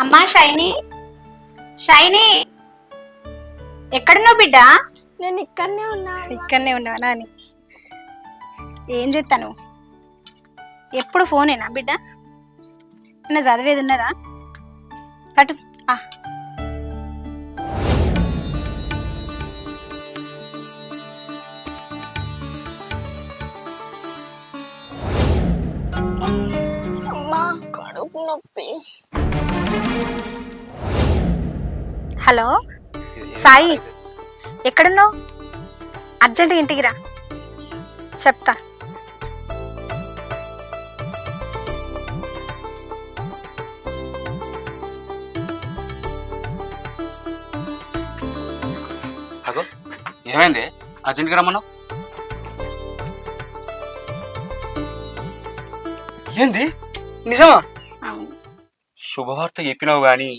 అమ్మా shiny, shiny ఎక్కడున్నావు బిడ్డ? నేను ఇక్కడనే ఉన్నా. ఇక్కడనే ఉన్నావా నాని? ఏం చెప్తాను, ఎప్పుడు ఫోనేనా బిడ్డ? నా చదివేది ఉన్నదా? పట్టు. అమ్మా కడుపు నొప్పి. హలో సాయి, ఎక్కడున్నావు? అర్జెంటుగా ఇంటికి రా, చెప్తా. అగో ఏమైంది? అర్జెంట్గా రమ్మన్నావు? ఏంది నిజమా? శుభవార్త చెప్పినావు కానీ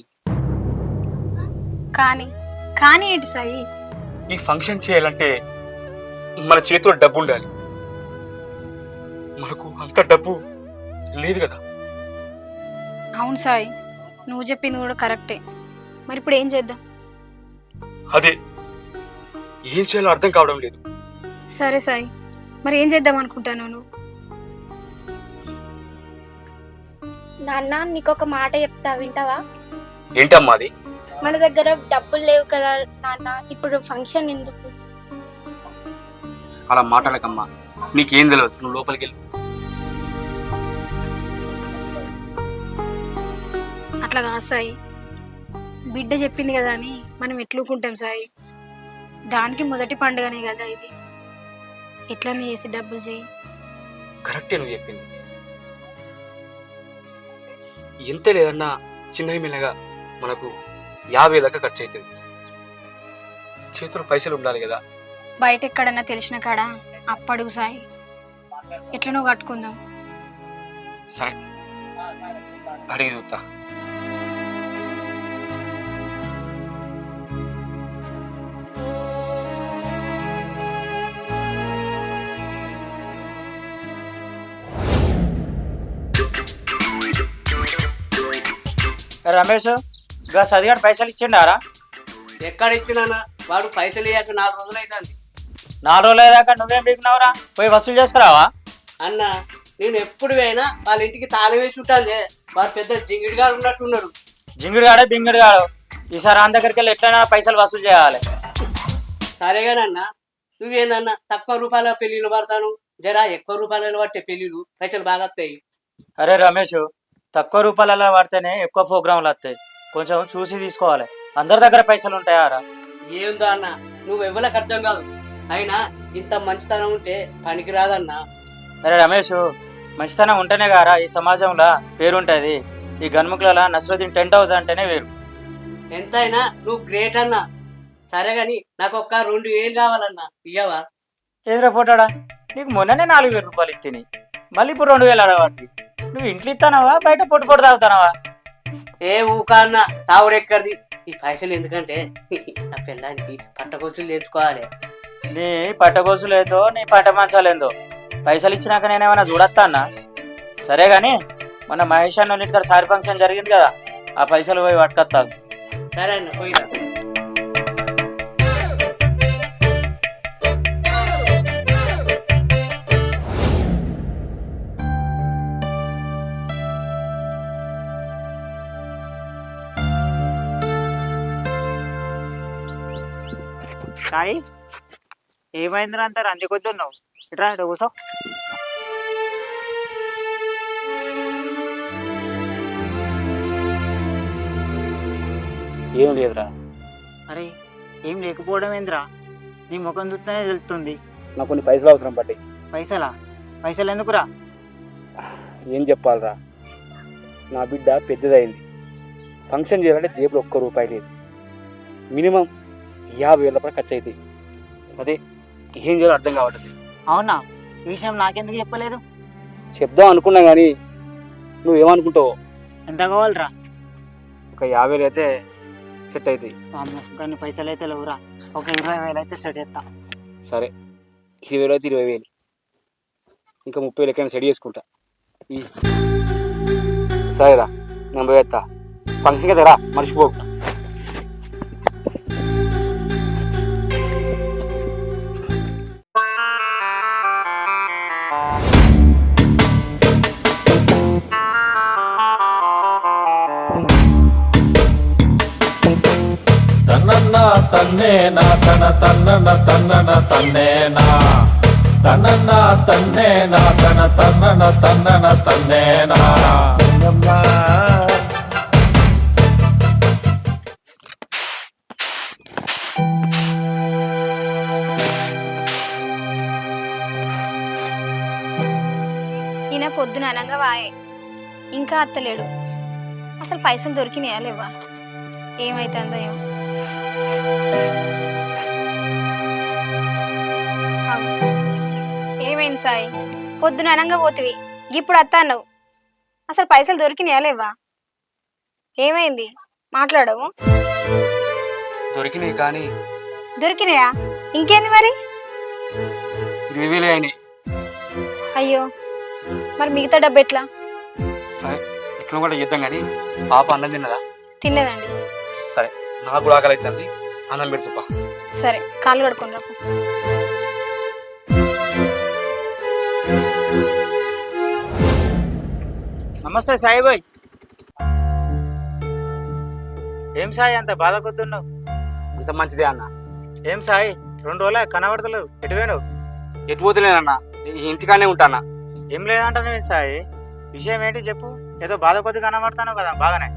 కానీ కానీ ఏంటి సాయి? ఈ ఫంక్షన్ చేయాలంటే మన చేతిలో డబ్బు ఉండాలి. మనకు అంత డబ్బు లేదు కదా. అవును సాయి, నువ్వు చెప్పింది కూడా కరెక్టే. మరి ఇప్పుడు ఏం చేద్దాం? అదే ఏం చేయాలో అర్థం కావడం లేదు. సరే సాయి, మరి ఏం చేద్దాం అనుకుంటాను నువ్వు? నాన్న నీకు ఒక మాట చెప్తా, వింటావా? ఏంటమ్మా అది? మన దగ్గర డబ్బులు లేవు కదా నాన్న, ఇప్పుడు ఫంక్షన్ ఎందుకు? అలా మాట్లాడకమ్మా, నీకేం తెలియదు. నువ్వు లోపలికి వెళ్ళి. అట్లా కాదు సాయి, బిడ్డ చెప్పింది కదా అని మనం ఎట్లుకుంటాం సాయి? దానికి మొదటి పండుగనే కదా ఇది. ఎట్లనే చేసి డబ్బులు చేయి. కరెక్టే నువ్వు చెప్పింది. ఎంత లేదన్నా చిన్న మెల్లగా మనకు 50 దాకా ఖర్చు అవుతుంది. చేతులు పైసలు ఉండాలి కదా. బయట ఎక్కడన్నా తెలిసిన కాడ అప్పడుగు సాయి, ఎట్లనో కట్టుకుందాం. సరే అడిగి చూస్తా. రమేష్ గా సదిగాడు పైసలు ఇచ్చిండారా? ఎక్కడ ఇచ్చినా వాడు పైసలు ఇయ్యాక 4 రోజులు అవుతుంది. 4 రోజులు అయ్యాక నువ్వేం పీకినావురా? పోయి వసూలు చేసుకురావా? అన్న నేను ఎప్పుడు పోయినా వాళ్ళ ఇంటికి తాళం వేసి ఉంటాను. వాడు పెద్ద జింగిడిగాడు ఉన్నట్టున్నాడు. జింగిడిగాడే బింగిడిగాడు. ఈసారి ఆయన దగ్గరికి వెళ్ళి ఎట్లయినా పైసలు వసూలు చేయాలి. సరేగానన్నా, నువ్వేందన్నా తక్కువ రూపాయల పెళ్లిళ్ళు పడతాను, జరా ఎక్కువ రూపాయలు పట్టే పెళ్లిళ్ళు పైసలు బాగా వస్తాయి. అరే రమేష్, తక్కువ రూపాయలలో పడితేనే ఎక్కువ ప్రోగ్రాంలు వస్తాయి. కొంచెం చూసి తీసుకోవాలి. అందరి దగ్గర పైసలు ఉంటాయారా? ఏందో అన్న, నువ్వు ఎవరికి అర్థం కాదు. అయినా ఇంత మంచితనం ఉంటే పనికి రాదన్నా. అరే రమేష్, మంచితనం ఉంటేనే కారా ఈ సమాజంలో పేరుంటుంది. ఈ గన్ముకుల నస్రుద్దీన్ 10,000 అంటేనే వేరు. ఎంతైనా నువ్వు గ్రేట్ అన్నా. సరే గాని నాకు ఒక్క 2,000 కావాలన్నా, ఇయ్యవా? ఎదురా పోటాడా, నీకు మొన్ననే 4,000 రూపాయలు ఇచ్చింది, మళ్ళీ ఇప్పుడు 2,000 అడగబడుతుంది. నువ్వు ఇంట్లో ఇస్తానవా బయట పొట్టు తాగుతానవా? ఏ ఊకా అన్న, తావుడెక్కడిది? ఈ పైసలు ఎందుకంటే నా పిల్లానికి పట్టకొచ్చులు తెచ్చుకోవాలి. నీ పట్టగోసులేందో నీ పట్ట మంచాలేందో పైసలు ఇచ్చినాక నేనేమైనా చూడత్తా అన్న? సరే గాని మొన్న మహేష్ అన్న ఇంటికాడ సారి ఫంక్షన్ జరిగింది కదా, ఆ పైసలు పోయి పట్టుకొస్తాను. సరే అన్న, పోయినా. సాయి, ఏమైందిరా అంత రంది కొద్దున్నావు? ఇట్రా ఇటు కూర్చో. ఏం లేదురా. అరే ఏం లేకపోవడం ఏందిరా? నీ ముఖం చూస్తేనే తెలుస్తుంది. నాకు కొన్ని పైసలు అవసరం పడ్డాయి. పైసలా? పైసలు ఎందుకురా? ఏం చెప్పాలరా, నా బిడ్డ పెద్దదైంది. ఫంక్షన్ చేయాలంటే జేబులో ₹1 లేదు. మినిమం 50,000 రూపాయలు ఖర్చు అవుతాయి. అదే ఏం చేయాలో అర్థం కావట్లేదు. అవునా? ఈ విషయం నాకెందుకు చెప్పలేదు? చెప్దాం అనుకున్నా కానీ నువ్వేమనుకుంటావు? ఎంత కావాలరా? ఒక 50,000 అయితే సెట్ అవుతాయి. కానీ పైసలు అయితే లేవురా. ఒక 20,000 అయితే సెట్ చేస్తా. సరే 20,000 అయితే 20,000, ఇంకా 30,000 ఎక్కడైనా సెట్ చేసుకుంటా. సరేరా, నేను పోయేస్తా. ఫంక్షన్ కదా రా, మర్చిపోకు. తన్నన్న తన్నేనా తన తన్నన తన్నన తన్నేనా తన్నన్న తన్నేనా తన తన్నన తన్నన తన్నేనా. ఈయన పొద్దున అనంగా వాయే ఇంకా అత్తలేడు. అసలు పైసలు దొరికినాయా లేవా? ఏమైతుందో ఏమో. అవ్. ఏమైంది సాయి? పొద్దున అనంగా పోతివి, ఇప్పుడు అత్త అన్నావు. అసలు పైసలు దొరికినాయా లేవా? ఏమైంది? మాట్లాడవు. దొరికినాయి కానీ దొరికినాయా? ఇంకేంది మరి? 20,000 అయినాయి. అయ్యో, మరి మిగతా డబ్బు ఎట్లా? సరే ఎట్లా కూడా చేద్దాం కానీ పాప అన్నం తిన్నదా? తినలేదండి. సరే నాకు కూడా ఆకలి అవుతుంది, అన్నం పెడుతుప్పా. సరే కాళ్ళు కడుకొని రాకు. నమస్తే సాయిబాయ్. ఏం సాయి అంత బాధ కొద్దున్నావు? అంత మంచిదే అన్న. ఏం సాయి 2 రోజుల కనబడతలేవు, ఎటు పోయినావు? ఎటు పోతలేనన్నా, ఇంటికానే ఉంటానా. ఏం లేదంటానే సాయి, విషయం ఏంటి చెప్పు. ఏదో బాధ కొద్ది కనబడతాను కదా, బాగానే.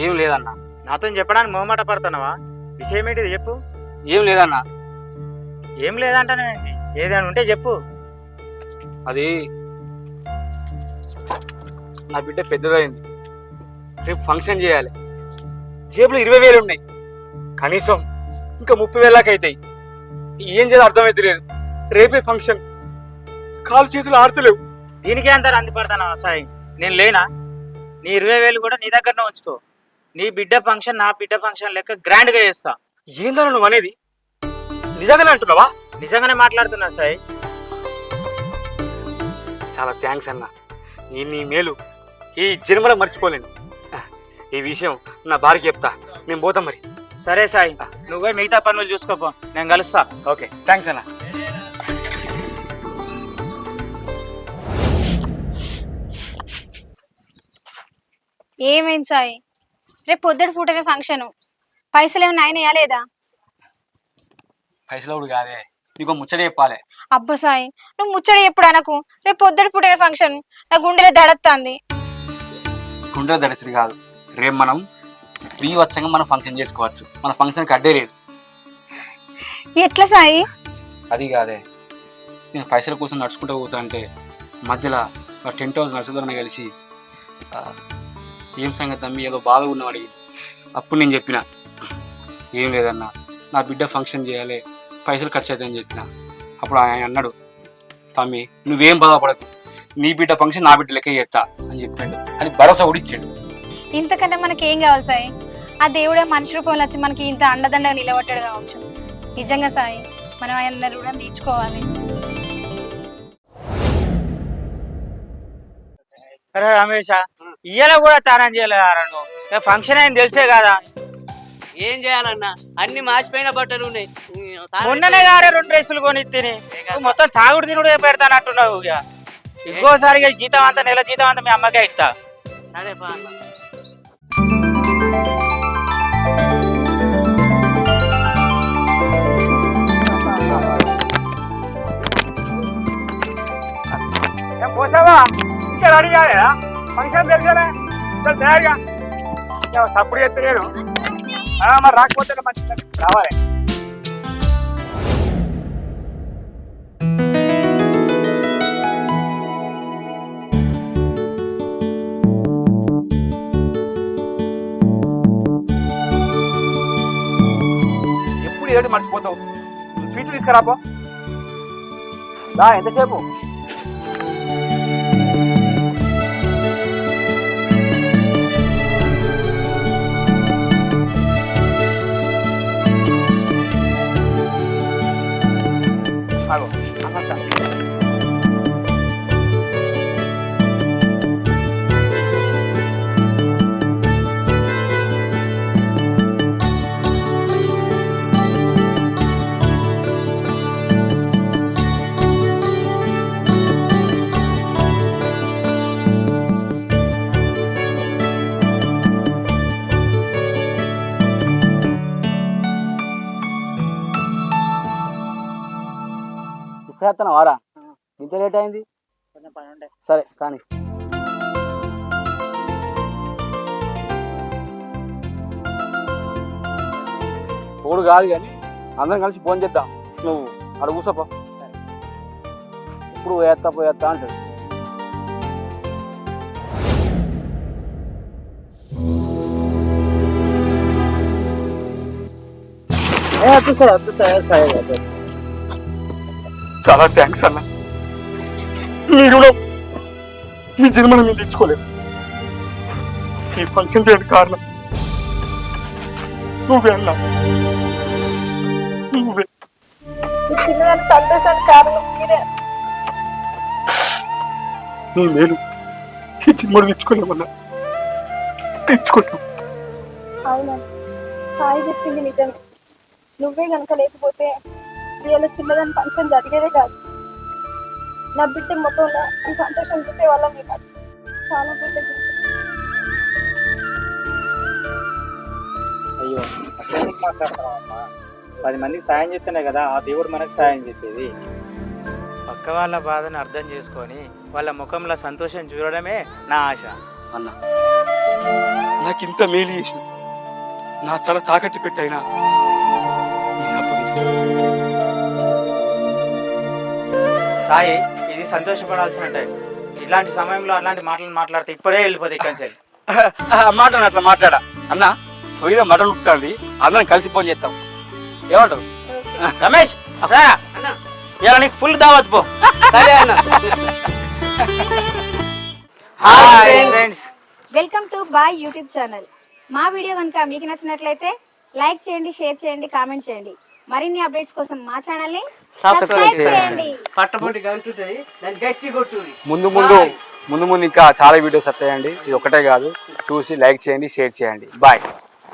ఏం లేదన్నా. నాతో చెప్పడానికి మొహమాట పడుతున్నావా? విషయం ఏంటిది చెప్పు. ఏం లేదన్నా. ఏం లేదంటానే ఏదైనా ఉంటే చెప్పు. అది నా బిడ్డ పెద్దదైంది, రేపు ఫంక్షన్ చేయాలి. జేబులో 20,000 ఉన్నాయి, కనీసం ఇంకా 30,000 దాకా అవుతాయి. ఏం చేయాలో అర్థమైతే లేదు. రేపే ఫంక్షన్, కాలు చేతులు ఆడుతలేవు. దీనికే అంత రంది పడతానా సాయి? నేను లేనా? నీ 20,000 కూడా నీ దగ్గరనే ఉంచుకో. నీ బిడ్డ ఫంక్షన్ నా బిడ్డ ఫంక్షన్ లెక్క గ్రాండ్గా చేస్తా. ఏందన్నా నువ్వు అనేది? నిజంగానే అంటున్నావా? నిజంగానే మాట్లాడుతున్నా సాయి. చాలా థ్యాంక్స్ అన్న. నీ మేలు ఈ జన్మలో మర్చిపోలేను. ఈ విషయం నా భార్యకి చెప్తా. నేను పోతాం మరి. సరే సాయి, నువ్వే మిగతా పనులు చూసుకోపో, నేను కలుస్తా. ఓకే థ్యాంక్స్ అన్న. ఏమైంది సాయి? రేపు పొద్దుట పూటనే ఫంక్షన్, పైసలు ఏమైనా అయినాయా లేదా? పైసలు కాదే, నీకు ముచ్చట చెప్పాలి. అబ్బా సాయి, నువ్వు ముచ్చడి ఎప్పుడు అనకు. రేపు పొద్దుట పూటనే ఫంక్షన్, నా గుండెలో దడత్తాంది. గుండె దడిచిది కాదు, రేపు మనం బీవత్సంగా మనం ఫంక్షన్ చేసుకోవచ్చు. మన ఫంక్షన్కి అడ్డే లేదు. ఎట్లా సాయి? అది కాదే, నేను పైసల కోసం నడుచుకుంటూ పోతా అంటే మధ్యలో టెంట్ హౌస్ నడుచుదరని కలిసి ఏం సంగతి తమ్మి ఏదో బాధగా ఉన్నాం అడిగి. అప్పుడు నేను చెప్పిన, ఏం లేదన్నా, నా బిడ్డ ఫంక్షన్ చేయాలి, పైసలు ఖర్చు అవుతాయని చెప్పిన. అప్పుడు ఆయన అన్నాడు, తమ్మి నువ్వేం బాధపడకు, నీ బిడ్డ ఫంక్షన్ నా బిడ్డ లెక్క చేస్తా అని చెప్పాడు. అది భరోసా ఉడిచ్చాడు. ఇంతకంటే మనకి ఏం కావాలి సాయి? ఆ దేవుడే మనిషి రూపంలో వచ్చి మనకి ఇంత అండదండగా నిలబట్టాడు కావచ్చు. నిజంగా సాయి, మనం ఆయన రుణం తీర్చుకోవాలి. అరే రమేష, ఇయ్యాల కూడా తానం చేయలేదు. ఫంక్షన్ అయింది తెలిసే కదా. ఏం చేయాలన్నా, అన్ని మాసిపోయిన బట్టలు ఉన్నాయి. మొన్ననే గారే 2 డ్రెస్సులు కొని తిని మొత్తం తాగుడు తినుడు పెడతానంటున్నావు. ఇక ఇంకోసారి జీతం అంతా, నెల జీతం అంతా మీ అమ్మకే ఇస్తా. సరే బా అన్న. పోసావా ఇంకా రెడీ కాలేదా? ఫంక్షన్ తెలిసేనే తయారుగా తప్పుడు ఎత్తలేదు. మరి రాకపోతే మంచి రావాలి. ఎప్పుడు ఏడు మర్చిపోతావు. స్వీట్లు తీసుకురాపో. ఎంతసేపు? చేస్తాను వారా ఇంత లేట్ అయింది కొంచెం పని ఉండే. సరే కానీ తోడు కాదు కానీ అందరం కలిసి ఫోన్ చేద్దాం నువ్వు అక్కడ కూర్చోపో ఇప్పుడు పోయేస్తా అంటాడు చాలా థ్యాంక్స్ అన్న మీరు కూడా ఈ జన్మను మీరు తెచ్చుకోలేదు ఈ ఫంక్షన్ చేయడానికి కారణం నువ్వే అన్నా నువ్వే చిన్నదాని సంతోషానికి కారణం మీరే. నీ మేలు ఈ జన్మను తెచ్చుకోలేమన్నా తెచ్చుకుంటాం అవునా సాయి చెప్పింది నిజమే. నువ్వే కనుక లేకపోతే ఇవాళ చిన్నదాని ఫంక్షన్ జరిగేదే కాదు. నా బిడ్డ మొత్తంలో ఈ సంతోషం చూసే వాళ్ళ మీకు చాలా కృతజ్ఞత. అయ్యో అట్లా మాట్లాడతావమ్మా 10 మందికి సాయం చేస్తేనే కదా ఆ దేవుడు మనకు సాయం చేసేది. పక్క వాళ్ళ బాధను అర్థం చేసుకొని వాళ్ళ ముఖంలో సంతోషం చూడడమే నా ఆశ. అన్న నాకు ఇంత మేలు చేసి నా తల తాకట్టు పెట్టైనా సాయి ఇది సంతోషపడాల్సిన టైం. ఇలాంటి సమయంలో అలాంటి మాటలు మాట్లాడితే ఇప్పుడే వెళ్ళిపోతే ఇక్కడి నుంచి. మాట్లాడు అట్లా మాట్లాడా అన్న పోయిన మటన్ ఉంటుంది అందరం కలిసి ఫోన్ చేస్తాం ఏమంటావు రమేష్ ఇలా నీకు ఫుల్ దావత్ పో. సరే అన్న. హాయ్ ఫ్రెండ్స్, వెల్కమ్ టు బాయ్ యూట్యూబ్ ఛానల్. మా వీడియో కనుక మీకు నచ్చినట్లయితే లైక్ చేయండి, షేర్ చేయండి, కామెంట్ చేయండి. మరిన్ని అప్డేట్స్ కోసం మా ఛానల్ని సబ్స్క్రైబ్ చేయండి. పట్టపొట్టి గంటుంటది దాన్ని గట్టి కొట్టుది. ముందు ఇంకా చాలా వీడియోస్ వస్తాయండి ఇది ఒకటే కాదు చూసి లైక్ చేయండి షేర్ చేయండి బాయ్